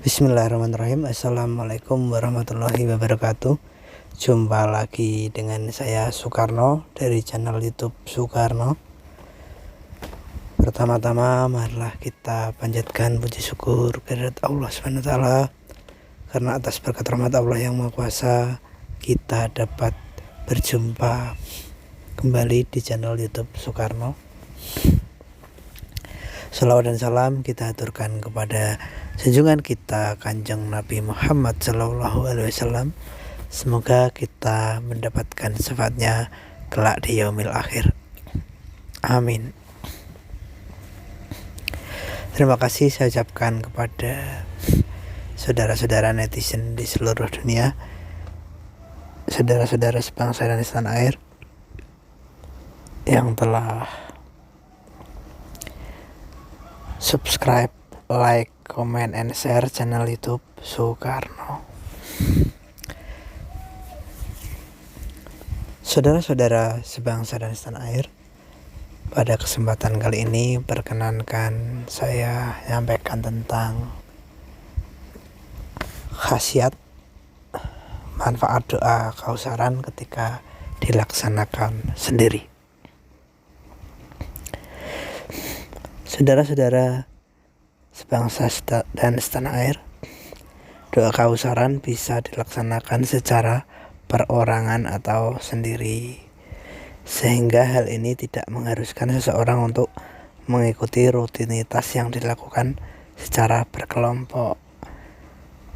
Bismillahirrahmanirrahim. Assalamualaikum warahmatullahi wabarakatuh. Jumpa lagi dengan saya Soekarno dari channel YouTube Soekarno. Pertama-tama marilah kita panjatkan puji syukur kehadirat Allah SWT, karena atas berkat rahmat Allah yang Maha Kuasa kita dapat berjumpa kembali di channel YouTube Soekarno. Salawat dan salam kita aturkan kepada junjungan kita Kanjeng Nabi Muhammad SAW. Semoga kita mendapatkan syafaatnya kelak di yaumil akhir. Amin. Terima kasih saya ucapkan kepada saudara-saudara netizen di seluruh dunia, saudara-saudara sebangsa dan setanah air yang telah subscribe, like, comment, and share channel YouTube Soekarno. Saudara-saudara sebangsa dan setanah air, pada kesempatan kali ini perkenankan saya menyampaikan tentang khasiat manfaat doa kausaran ketika dilaksanakan sendiri. Saudara-saudara sebangsa dan setanah air, doa kausaran bisa dilaksanakan secara perorangan atau sendiri, sehingga hal ini tidak mengharuskan seseorang untuk mengikuti rutinitas yang dilakukan secara berkelompok.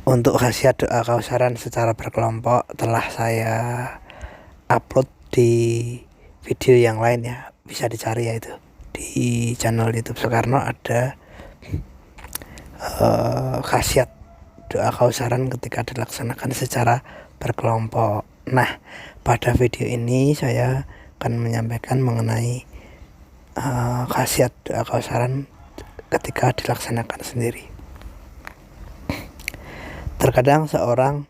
Untuk khasiat doa kausaran secara berkelompok telah saya upload di video yang lain ya, bisa dicari ya, itu di channel YouTube Soekarno ada khasiat doa kausaran ketika dilaksanakan secara berkelompok. Nah, pada video ini saya akan menyampaikan mengenai khasiat doa kausaran ketika dilaksanakan sendiri. Terkadang seorang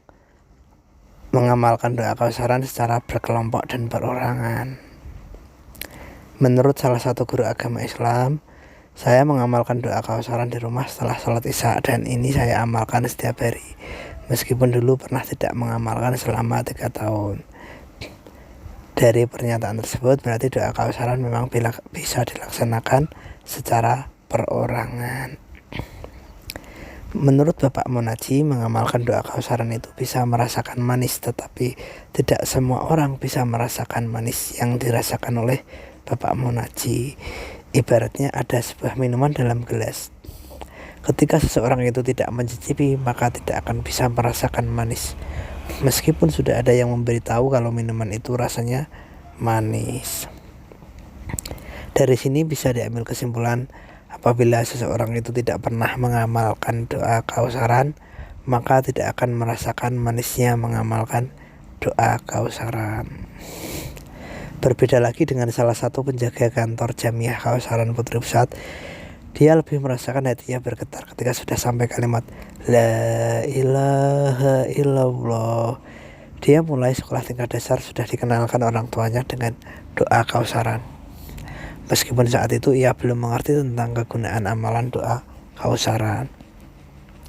mengamalkan doa kausaran secara berkelompok dan perorangan. Menurut salah satu guru agama Islam, saya mengamalkan doa kausaran di rumah setelah sholat isya, dan ini saya amalkan setiap hari, meskipun dulu pernah tidak mengamalkan selama 3 tahun. Dari pernyataan tersebut berarti doa kausaran memang bisa dilaksanakan secara perorangan. Menurut Bapak Munaji, mengamalkan doa kausaran itu bisa merasakan manis, tetapi tidak semua orang bisa merasakan manis yang dirasakan oleh Bapak Munaji. Ibaratnya ada sebuah minuman dalam gelas. Ketika seseorang itu tidak mencicipi, maka tidak akan bisa merasakan manis, meskipun sudah ada yang memberitahu kalau minuman itu rasanya manis. Dari sini bisa diambil kesimpulan, apabila seseorang itu tidak pernah mengamalkan doa kausaran, maka tidak akan merasakan manisnya mengamalkan doa kausaran. Berbeda lagi dengan salah satu penjaga kantor Jamiah Kausaran Putri Pusat. Dia lebih merasakan hatinya bergetar ketika sudah sampai kalimat La ilaha illallah. Dia mulai sekolah tingkat dasar sudah dikenalkan orang tuanya dengan doa kausaran. Meskipun saat itu ia belum mengerti tentang kegunaan amalan doa kausaran,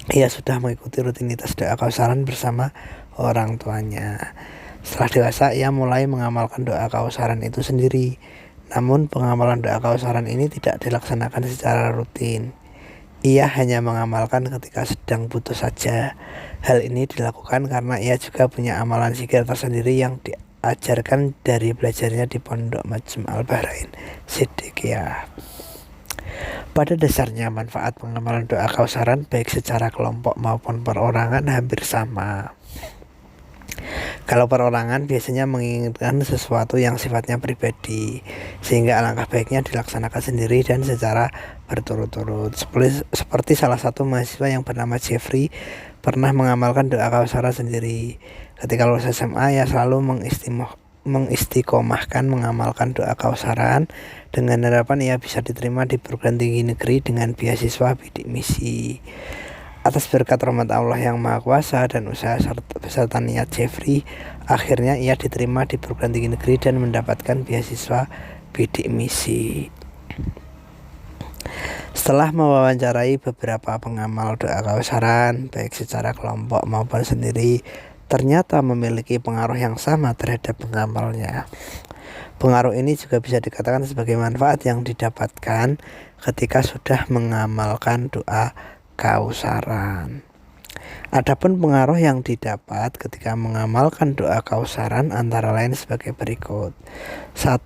ia sudah mengikuti rutinitas doa kausaran bersama orang tuanya. Setelah dewasa, ia mulai mengamalkan doa kausaran itu sendiri. Namun pengamalan doa kausaran ini tidak dilaksanakan secara rutin. Ia hanya mengamalkan ketika sedang butuh saja. Hal ini dilakukan karena ia juga punya amalan zikir tersendiri yang diajarkan dari belajarnya di Pondok Majmu' Al-Bahrain Siddiqiyah. Pada dasarnya manfaat pengamalan doa kausaran baik secara kelompok maupun perorangan hampir sama. Kalau perorangan biasanya menginginkan sesuatu yang sifatnya pribadi, sehingga alangkah baiknya dilaksanakan sendiri dan secara berturut-turut. Seperti salah satu mahasiswa yang bernama Jeffrey pernah mengamalkan doa kausaran sendiri. Ketika lulus SMA, ia selalu mengistiqomahkan mengamalkan doa kausaran dengan harapan ia bisa diterima di perguruan tinggi negeri dengan beasiswa bidik misi. Atas berkat rahmat Allah yang Maha Kuasa dan usaha beserta niat Jeffrey, akhirnya ia diterima di perguruan tinggi negeri dan mendapatkan beasiswa bidik misi. Setelah mewawancarai beberapa pengamal doa kausaran baik secara kelompok maupun sendiri, ternyata memiliki pengaruh yang sama terhadap pengamalnya. Pengaruh ini juga bisa dikatakan sebagai manfaat yang didapatkan ketika sudah mengamalkan doa kausaran. Adapun pengaruh yang didapat ketika mengamalkan doa kausaran antara lain sebagai berikut. 1.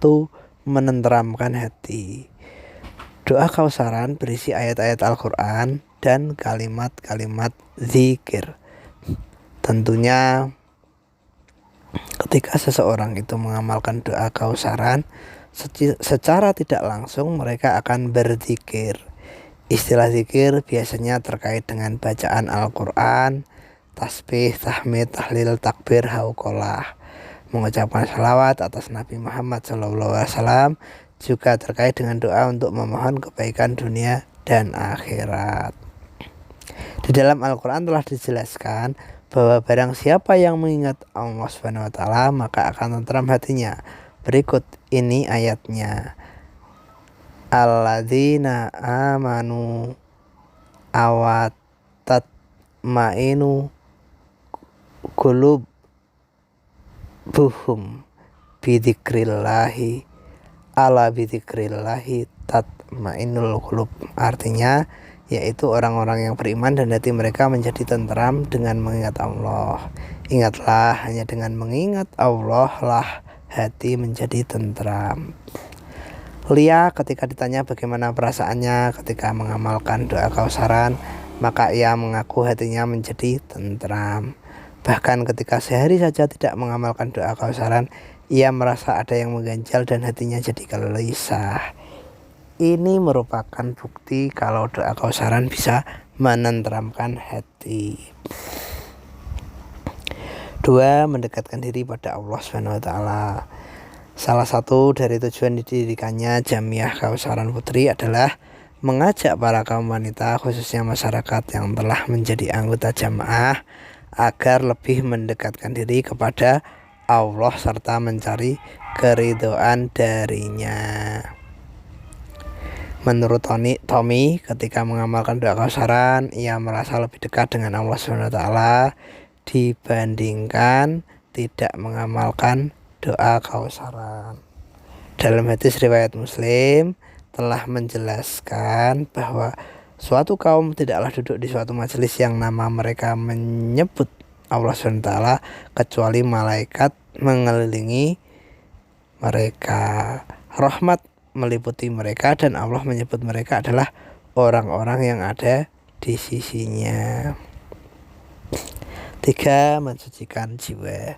Menenteramkan hati. Doa kausaran berisi ayat-ayat Al-Quran dan kalimat-kalimat zikir. Tentunya ketika seseorang itu mengamalkan doa kausaran, secara tidak langsung mereka akan berzikir. Istilah zikir biasanya terkait dengan bacaan Al-Quran, tasbih, tahmid, tahlil, takbir, hauqolah, mengucapkan salawat atas Nabi Muhammad SAW, juga terkait dengan doa untuk memohon kebaikan dunia dan akhirat. Di dalam Al-Quran telah dijelaskan bahwa barang siapa yang mengingat Allah SWT maka akan tentram hatinya. Berikut ini ayatnya. Alladzina amanu awatatmainu qulubuhum bidzikrillahi ala bidzikrillahi tatmainul qulub. Artinya yaitu orang-orang yang beriman dan hati mereka menjadi tentram dengan mengingat Allah. Ingatlah, hanya dengan mengingat Allah lah hati menjadi tentram. Lia ketika ditanya bagaimana perasaannya ketika mengamalkan doa kausaran, maka ia mengaku hatinya menjadi tentram. Bahkan ketika sehari saja tidak mengamalkan doa kausaran, ia merasa ada yang mengganjal dan hatinya jadi gelisah. Ini merupakan bukti kalau doa kausaran bisa menenteramkan hati. 2. Mendekatkan diri pada Allah SWT. Salah satu dari tujuan didirikannya Jamiah Kausaran Putri adalah mengajak para kaum wanita, khususnya masyarakat yang telah menjadi anggota jamaah, agar lebih mendekatkan diri kepada Allah serta mencari keridhaan darinya. Menurut Tommy, ketika mengamalkan doa kausaran, ia merasa lebih dekat dengan Allah SWT dibandingkan tidak mengamalkan doa kausaran. Dalam hadis riwayat Muslim telah menjelaskan bahwa suatu kaum tidaklah duduk di suatu majelis yang nama mereka menyebut Allah SWT kecuali malaikat mengelilingi mereka, rahmat meliputi mereka, dan Allah menyebut mereka adalah orang-orang yang ada di sisinya. 3. Mensucikan jiwa.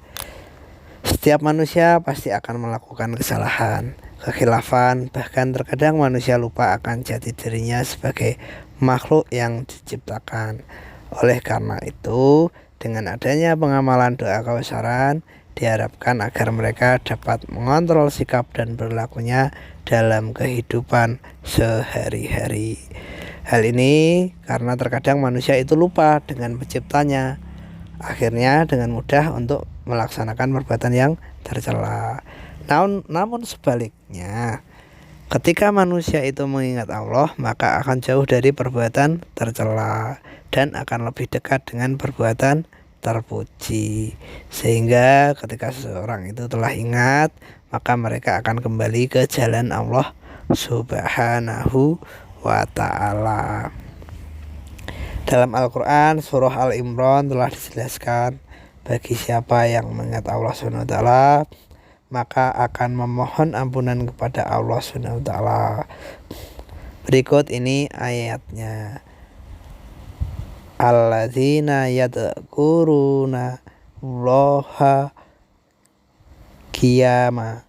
Setiap manusia pasti akan melakukan kesalahan, kekhilafan, bahkan terkadang manusia lupa akan jati dirinya sebagai makhluk yang diciptakan. Oleh karena itu, dengan adanya pengamalan doa kausaran, diharapkan agar mereka dapat mengontrol sikap dan perilakunya dalam kehidupan sehari-hari. Hal ini karena terkadang manusia itu lupa dengan penciptanya, akhirnya dengan mudah untuk melaksanakan perbuatan yang tercela. Namun sebaliknya, ketika manusia itu mengingat Allah, maka akan jauh dari perbuatan tercela dan akan lebih dekat dengan perbuatan terpuji. Sehingga ketika seseorang itu telah ingat, maka mereka akan kembali ke jalan Allah Subhanahu wa ta'ala. Dalam Al-Quran surah Al-Imran telah dijelaskan, bagi siapa yang mengingat Allah SWT maka akan memohon ampunan kepada Allah SWT. Berikut ini ayatnya. Alladzina yadhkuruna Allaha qiyama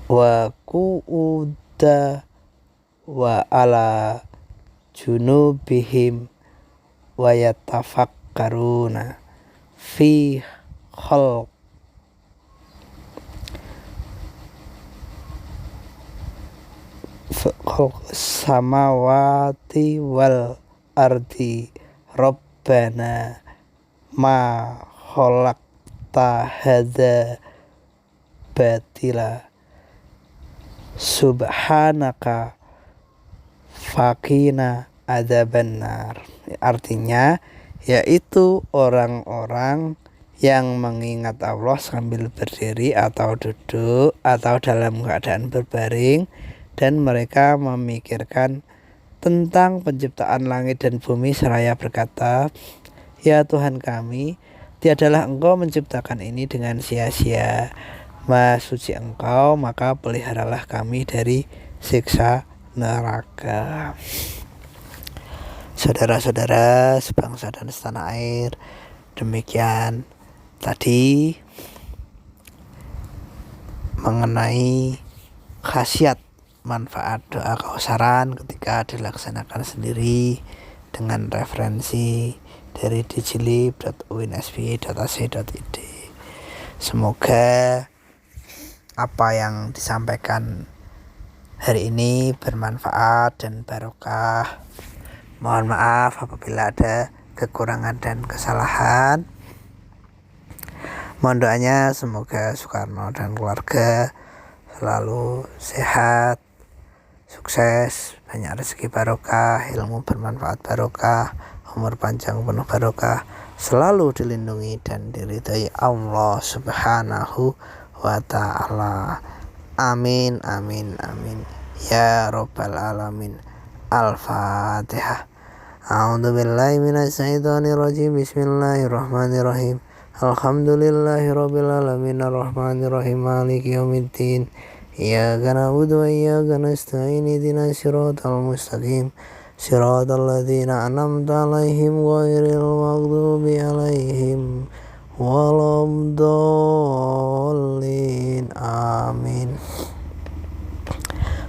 wa qu'uda wa ala junubihim wa yatafakkaruna fi khalq samawati wal ardi rabbana ma khalaqta hadza batila subhanaka faqina adzabannar. Artinya yaitu orang-orang yang mengingat Allah sambil berdiri atau duduk atau dalam keadaan berbaring, dan mereka memikirkan tentang penciptaan langit dan bumi seraya berkata, ya Tuhan kami, tiadalah Engkau menciptakan ini dengan sia-sia. Maha suci Engkau, maka peliharalah kami dari siksa neraka. Saudara-saudara sebangsa dan setanah air, demikian tadi mengenai khasiat manfaat doa kausaran ketika dilaksanakan sendiri dengan referensi dari digilib.uinsb.ac.id. Semoga apa yang disampaikan hari ini bermanfaat dan barokah. Mohon maaf apabila ada kekurangan dan kesalahan. Mohon doanya semoga Soekarno dan keluarga selalu sehat, sukses, banyak rezeki barokah, ilmu bermanfaat barokah, umur panjang penuh barokah, selalu dilindungi dan diridhai Allah Subhanahu wa ta'ala. Amin amin amin ya rabbal alamin. Al-Fatihah. A'udzubillahi minasyaitonirrajim. Bismillahirrahmanirrahim. Alhamdulillahirabbil alamin arrahmanirrahim maliki yaumiddin. Iyyaka na'budu wa iyyaka nasta'in ihdinas siratal mustaqim siratal ladzina an'amta 'alaihim ghairil maghdubi 'alaihim waladdallin. Amin.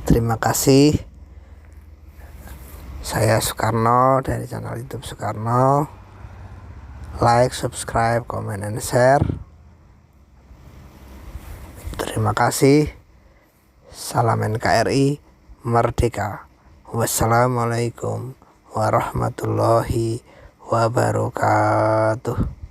Terima kasih. Saya Soekarno dari channel YouTube Soekarno. Like, subscribe, comment, and share. Terima kasih. Salam NKRI Merdeka. Wassalamualaikum warahmatullahi wabarakatuh.